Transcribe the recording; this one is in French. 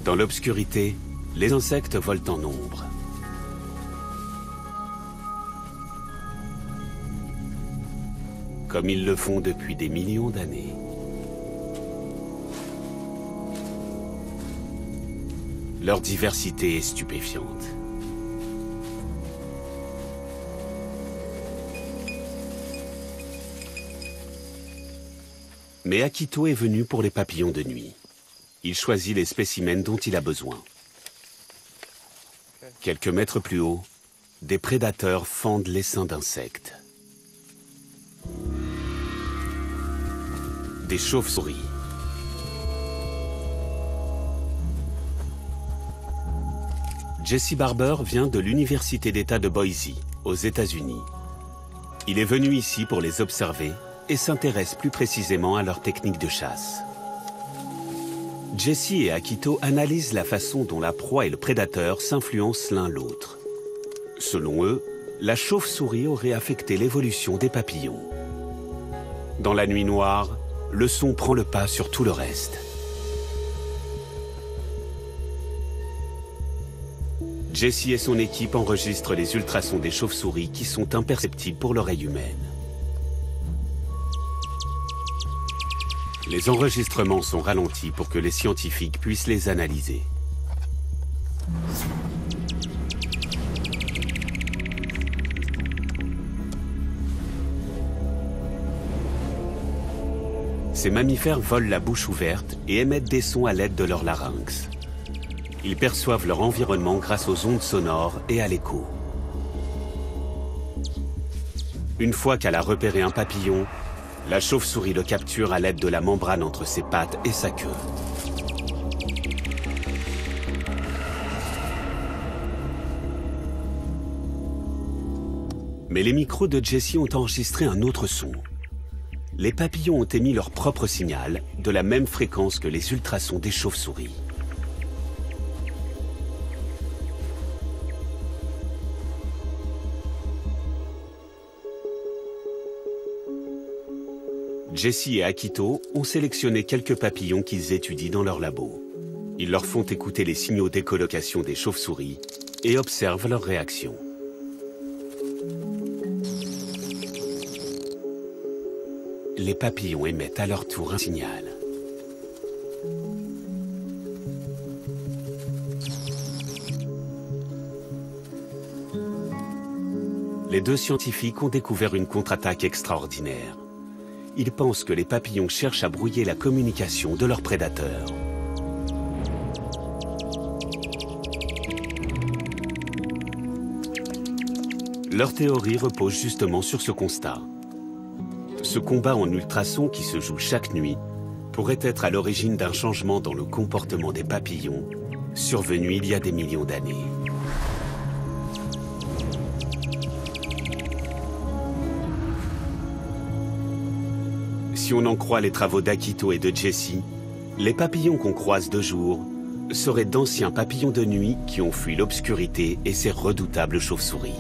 Dans l'obscurité, les insectes volent en nombre. Comme ils le font depuis des millions d'années. Leur diversité est stupéfiante. Mais Akito est venu pour les papillons de nuit. Il choisit les spécimens dont il a besoin. Quelques mètres plus haut, des prédateurs fendent l'essaim d'insectes. Des chauves-souris. Jesse Barber vient de l'Université d'État de Boise, aux États-Unis. Il est venu ici pour les observer et s'intéresse plus précisément à leur technique de chasse. Jesse et Akito analysent la façon dont la proie et le prédateur s'influencent l'un l'autre. Selon eux, la chauve-souris aurait affecté l'évolution des papillons. Dans la nuit noire, le son prend le pas sur tout le reste. Jesse et son équipe enregistrent les ultrasons des chauves-souris qui sont imperceptibles pour l'oreille humaine. Les enregistrements sont ralentis pour que les scientifiques puissent les analyser. Ces mammifères volent la bouche ouverte et émettent des sons à l'aide de leur larynx. Ils perçoivent leur environnement grâce aux ondes sonores et à l'écho. Une fois qu'elle a repéré un papillon, la chauve-souris le capture à l'aide de la membrane entre ses pattes et sa queue. Mais les micros de Jesse ont enregistré un autre son. Les papillons ont émis leur propre signal, de la même fréquence que les ultrasons des chauves-souris. Jesse et Akito ont sélectionné quelques papillons qu'ils étudient dans leur labo. Ils leur font écouter les signaux d'écholocation des chauves-souris et observent leurs réactions. Les papillons émettent à leur tour un signal. Les deux scientifiques ont découvert une contre-attaque extraordinaire. Ils pensent que les papillons cherchent à brouiller la communication de leurs prédateurs. Leur théorie repose justement sur ce constat. Ce combat en ultrasons qui se joue chaque nuit pourrait être à l'origine d'un changement dans le comportement des papillons, survenu il y a des millions d'années. Si on en croit les travaux d'Akito et de Jesse, les papillons qu'on croise de jour seraient d'anciens papillons de nuit qui ont fui l'obscurité et ses redoutables chauves-souris.